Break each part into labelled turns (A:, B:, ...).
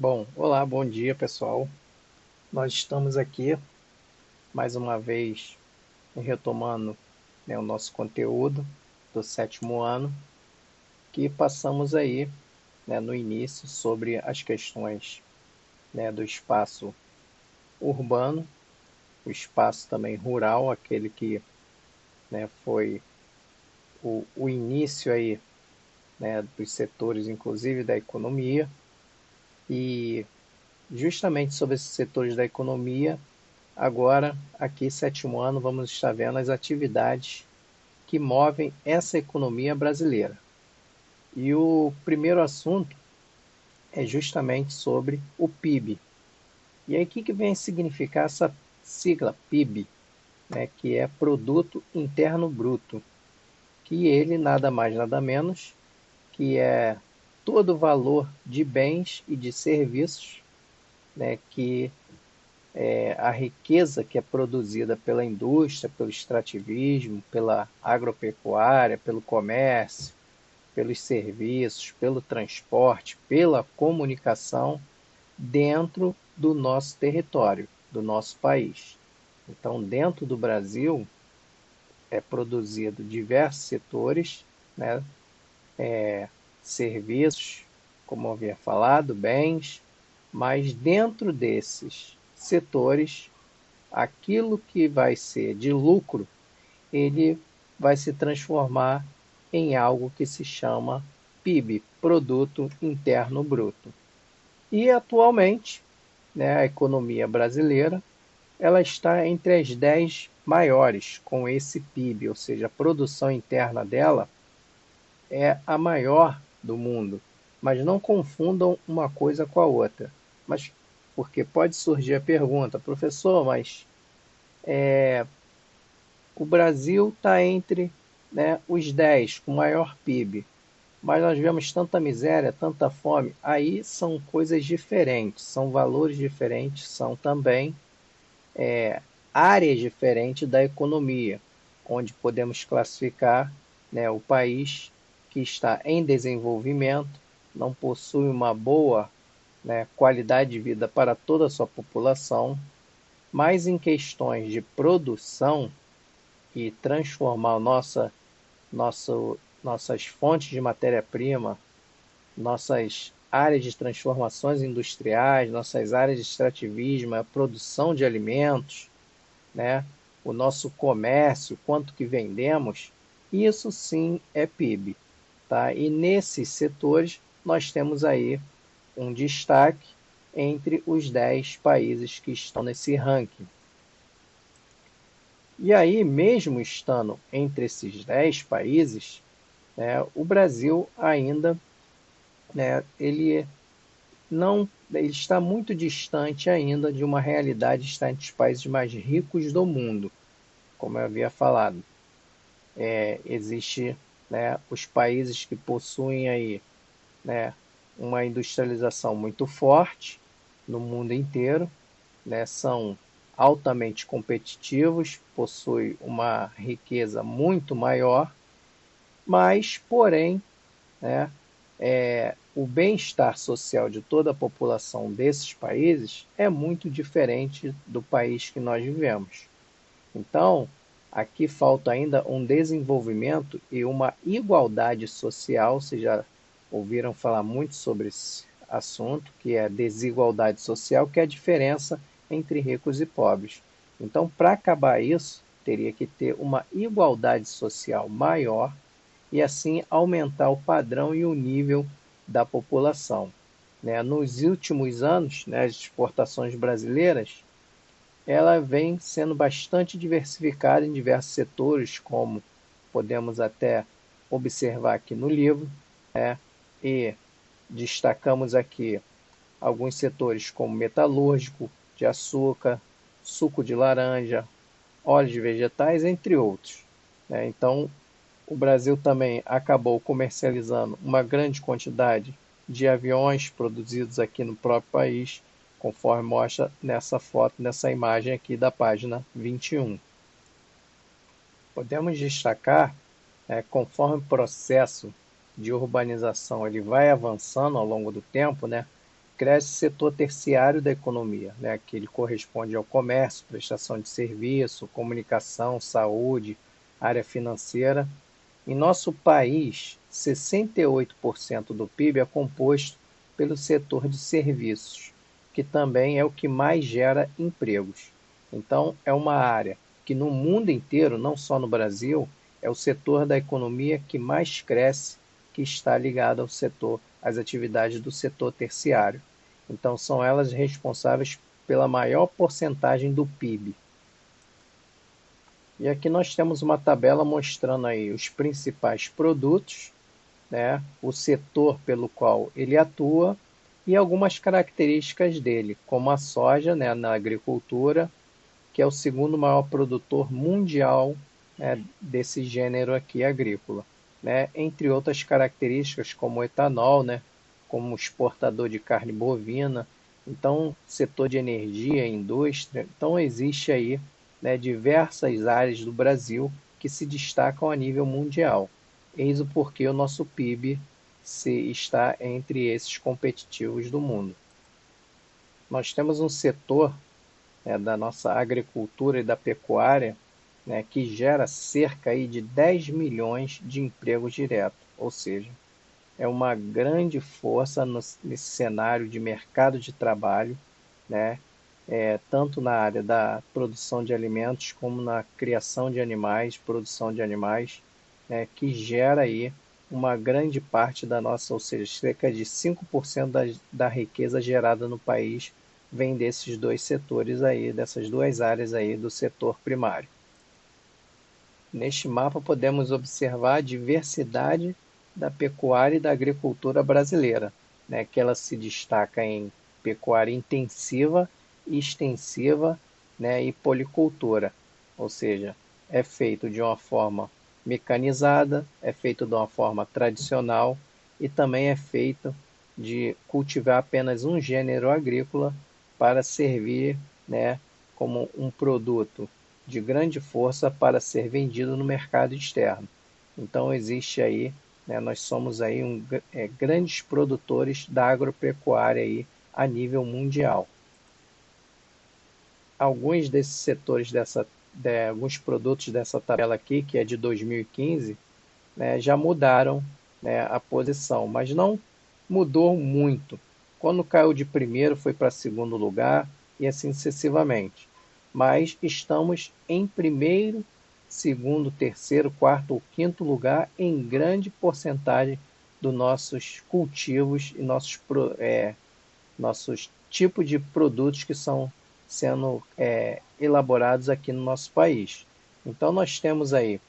A: Bom, olá, bom dia pessoal. Nós estamos aqui mais uma vez retomando, o nosso conteúdo do sétimo ano, que passamos aí, no início sobre as questões, do espaço urbano, o espaço também rural, aquele que, foi o início aí, dos setores, inclusive da economia, e justamente sobre esses setores da economia. Agora, aqui, sétimo ano, vamos estar vendo as atividades que movem essa economia brasileira. E o primeiro assunto é justamente sobre o PIB. E aí, o que vem significar essa sigla PIB, que é Produto Interno Bruto, que ele nada mais nada menos que é todo o valor de bens e de serviços, que a riqueza que é produzida pela indústria, pelo extrativismo, pela agropecuária, pelo comércio, pelos serviços, pelo transporte, pela comunicação dentro do nosso território, do nosso país. Então, dentro do Brasil, é produzido diversos setores, né? Serviços, como eu havia falado, bens, mas dentro desses setores aquilo que vai ser de lucro, ele vai se transformar em algo que se chama PIB, Produto Interno Bruto. E atualmente, a economia brasileira, ela está entre as 10 maiores com esse PIB, ou seja, a produção interna dela é a maior do mundo. Mas não confundam uma coisa com a outra. Mas porque pode surgir a pergunta, professor, mas o Brasil está entre, os 10 com maior PIB, mas nós vemos tanta miséria, tanta fome. Aí são coisas diferentes, são valores diferentes, são também áreas diferentes da economia, onde podemos classificar, o país que está em desenvolvimento, não possui uma boa, qualidade de vida para toda a sua população, mas em questões de produção e transformar nossas fontes de matéria-prima, nossas áreas de transformações industriais, nossas áreas de extrativismo, a produção de alimentos, né? O nosso comércio, quanto que vendemos, isso sim é PIB. Tá? E nesses setores nós temos aí um destaque entre os 10 países que estão nesse ranking. E aí, mesmo estando entre esses 10 países, o Brasil ainda, ele não, ele está muito distante ainda de uma realidade de estar entre os países mais ricos do mundo, como eu havia falado. Existe, os países que possuem aí, uma industrialização muito forte no mundo inteiro, são altamente competitivos, possuem uma riqueza muito maior, mas, porém, né, o bem-estar social de toda a população desses países é muito diferente do país que nós vivemos. Então, aqui falta ainda um desenvolvimento e uma igualdade social. Vocês já ouviram falar muito sobre esse assunto, que é desigualdade social, que é a diferença entre ricos e pobres. Então, para acabar isso, teria que ter uma igualdade social maior e assim aumentar o padrão e o nível da população. Nos últimos anos, as exportações brasileiras ela vem sendo bastante diversificada em diversos setores, como podemos até observar aqui no livro, e destacamos aqui alguns setores como metalúrgico, de açúcar, suco de laranja, óleos de vegetais, entre outros. Então, o Brasil também acabou comercializando uma grande quantidade de aviões produzidos aqui no próprio país, conforme mostra nessa foto, nessa imagem aqui da página 21. Podemos destacar, conforme o processo de urbanização ele vai avançando ao longo do tempo, cresce o setor terciário da economia, né, que ele corresponde ao comércio, prestação de serviço, comunicação, saúde, área financeira. Em nosso país, 68% do PIB é composto pelo setor de serviços, que também é o que mais gera empregos. Então, é uma área que no mundo inteiro, não só no Brasil, é o setor da economia que mais cresce, que está ligado ao setor, às atividades do setor terciário. Então, são elas responsáveis pela maior porcentagem do PIB. E aqui nós temos uma tabela mostrando aí os principais produtos, né, o setor pelo qual ele atua e algumas características dele, como a soja, né, na agricultura, que é o segundo maior produtor mundial, né, desse gênero aqui agrícola, né, entre outras características como o etanol, né, como exportador de carne bovina, então setor de energia, indústria, então existe aí, né, diversas áreas do Brasil que se destacam a nível mundial. Eis o porquê o nosso PIB está entre esses competitivos do mundo. Nós temos um setor, da nossa agricultura e da pecuária, né, que gera cerca aí de 10 milhões de empregos diretos, ou seja, é uma grande força nesse cenário de mercado de trabalho, né, tanto na área da produção de alimentos como na criação de animais, produção de animais, né, que gera aí uma grande parte da nossa, ou seja, cerca de 5% da riqueza gerada no país vem desses dois setores aí, dessas duas áreas aí do setor primário. Neste mapa podemos observar a diversidade da pecuária e da agricultura brasileira, né, que ela se destaca em pecuária intensiva, extensiva, né, e policultura, ou seja, é feito de uma forma mecanizada, é feito de uma forma tradicional e também é feito de cultivar apenas um gênero agrícola para servir, né, como um produto de grande força para ser vendido no mercado externo. Então existe aí, né, nós somos aí grandes produtores da agropecuária aí a nível mundial. Alguns desses setores alguns produtos dessa tabela aqui, que é de 2015, né, já mudaram, né, a posição, mas não mudou muito. Quando caiu de primeiro foi para segundo lugar e assim sucessivamente. Mas estamos em primeiro, segundo, terceiro, quarto ou quinto lugar em grande porcentagem dos nossos cultivos e nossos tipos de produtos que são sendo elaborados aqui no nosso país. Então nós temos aí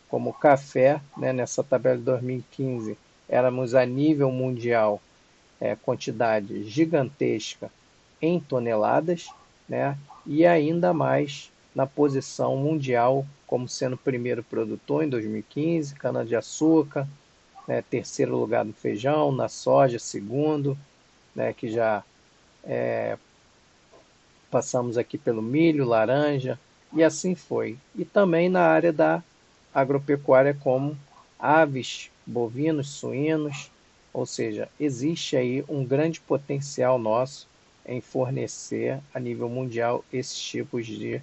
A: como café, né, nessa tabela de 2015, éramos a nível mundial, quantidade gigantesca em toneladas, né, e ainda mais na posição mundial como sendo primeiro produtor em 2015, cana-de-açúcar, né, terceiro lugar no feijão, na soja, segundo, né, que já passamos aqui pelo milho, laranja, e assim foi. E também na área da agropecuária como aves, bovinos, suínos, ou seja, existe aí um grande potencial nosso em fornecer a nível mundial esses tipos de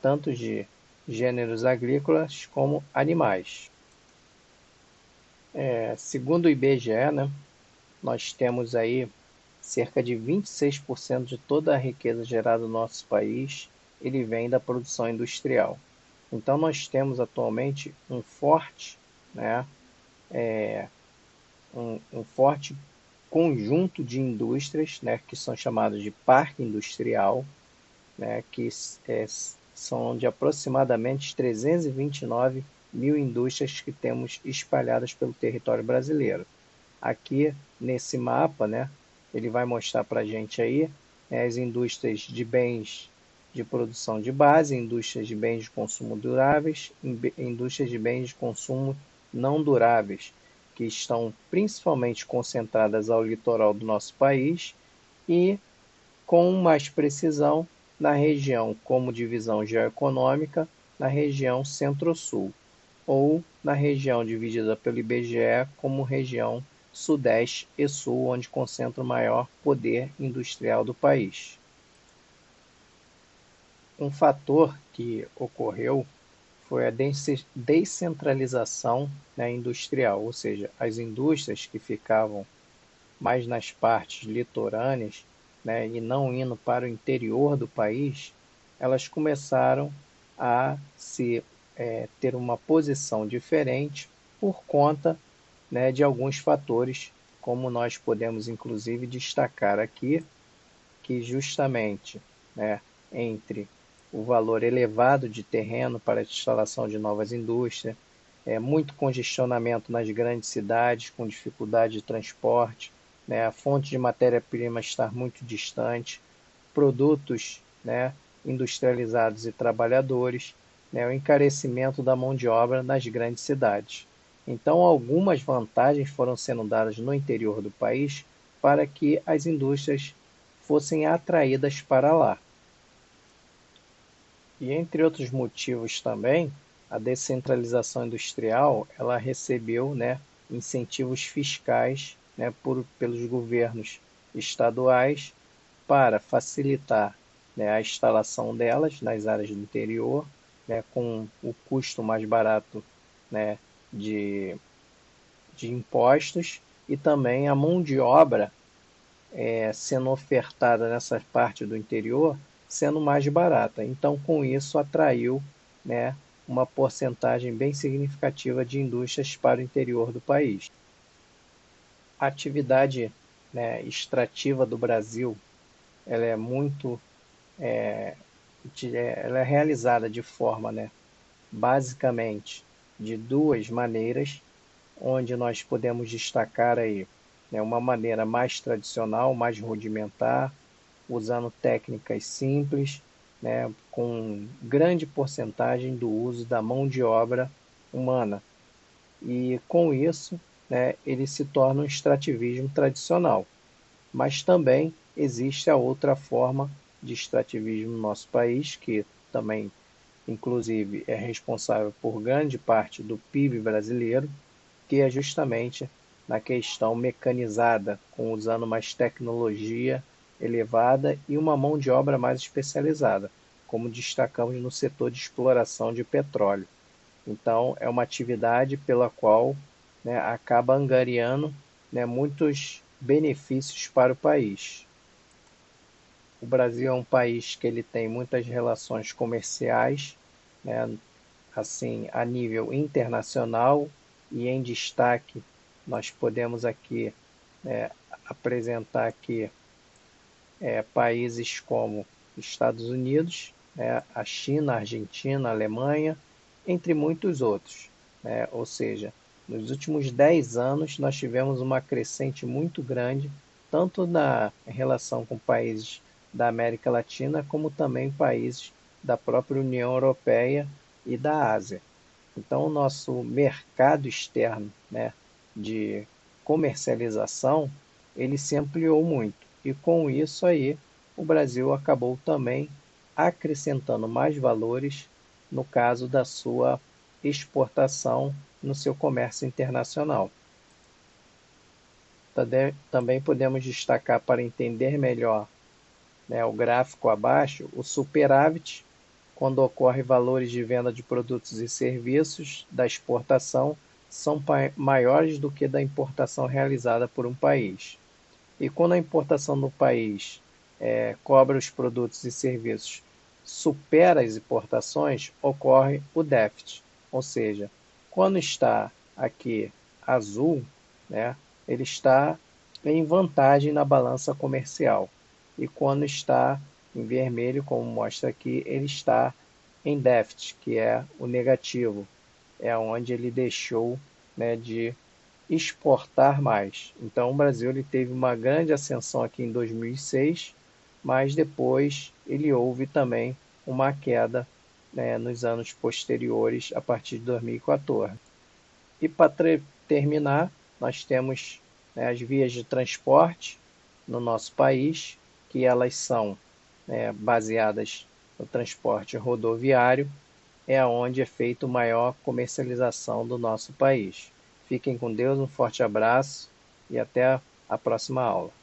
A: tanto de gêneros agrícolas como animais. Segundo o IBGE, né, nós temos aí cerca de 26% de toda a riqueza gerada no nosso país, ele vem da produção industrial. Então nós temos atualmente um forte, né, um forte conjunto de indústrias, né, que são chamadas de parque industrial, né, que são de aproximadamente 329 mil indústrias que temos espalhadas pelo território brasileiro. Aqui nesse mapa, né, ele vai mostrar para a gente aí, né, as indústrias de bens de produção de base, indústrias de bens de consumo duráveis, indústrias de bens de consumo não duráveis, que estão principalmente concentradas ao litoral do nosso país e, com mais precisão, na região como divisão geoeconômica, na região centro-sul, ou na região dividida pelo IBGE como região Sudeste e Sul, onde concentra o maior poder industrial do país. Um fator que ocorreu foi a descentralização, né, industrial, ou seja, as indústrias que ficavam mais nas partes litorâneas, né, e não indo para o interior do país, elas começaram a ter uma posição diferente por conta, né, de alguns fatores, como nós podemos inclusive destacar aqui, que justamente, né, entre o valor elevado de terreno para a instalação de novas indústrias, muito congestionamento nas grandes cidades, com dificuldade de transporte, né, a fonte de matéria-prima estar muito distante, produtos, né, industrializados e trabalhadores, né, o encarecimento da mão de obra nas grandes cidades. Então, algumas vantagens foram sendo dadas no interior do país para que as indústrias fossem atraídas para lá. E entre outros motivos também, a descentralização industrial, ela recebeu, né, incentivos fiscais, né, pelos governos estaduais para facilitar, né, a instalação delas nas áreas do interior, né, com o custo mais barato, né, de, de impostos, e também a mão de obra sendo ofertada nessa parte do interior sendo mais barata. Então, com isso, atraiu, né, uma porcentagem bem significativa de indústrias para o interior do país. A atividade, né, extrativa do Brasil, ela é muito, ela é realizada de forma, né, basicamente de duas maneiras, onde nós podemos destacar aí, né, uma maneira mais tradicional, mais rudimentar, usando técnicas simples, né, com grande porcentagem do uso da mão de obra humana. E com isso, né, ele se torna um extrativismo tradicional. Mas também existe a outra forma de extrativismo no nosso país, que também, inclusive, é responsável por grande parte do PIB brasileiro, que é justamente na questão mecanizada, usando mais tecnologia elevada e uma mão de obra mais especializada, como destacamos no setor de exploração de petróleo. Então, é uma atividade pela qual, né, acaba angariando, né, muitos benefícios para o país. O Brasil é um país que ele tem muitas relações comerciais, né, assim, a nível internacional, e em destaque nós podemos aqui apresentar aqui países como Estados Unidos, a China, a Argentina, a Alemanha, entre muitos outros, né? Ou seja, nos últimos 10 anos nós tivemos uma crescente muito grande, tanto na relação com países da América Latina, como também países da própria União Europeia e da Ásia. Então, o nosso mercado externo, né, de comercialização, ele se ampliou muito. E com isso aí, o Brasil acabou também acrescentando mais valores no caso da sua exportação no seu comércio internacional. Também podemos destacar, para entender melhor, né, o gráfico abaixo, o superávit, quando ocorre valores de venda de produtos e serviços da exportação são maiores do que da importação realizada por um país. E quando a importação do país cobra os produtos e serviços supera as importações, ocorre o déficit. Ou seja, quando está aqui azul, né, ele está em vantagem na balança comercial. E quando está em vermelho, como mostra aqui, ele está em déficit, que é o negativo, é onde ele deixou, né, de exportar mais. Então, o Brasil ele teve uma grande ascensão aqui em 2006, mas depois ele houve também uma queda, né, nos anos posteriores, a partir de 2014. E para terminar, nós temos, né, as vias de transporte no nosso país, que elas são, né, baseadas no transporte rodoviário, é onde é feita a maior comercialização do nosso país. Fiquem com Deus, um forte abraço e até a próxima aula.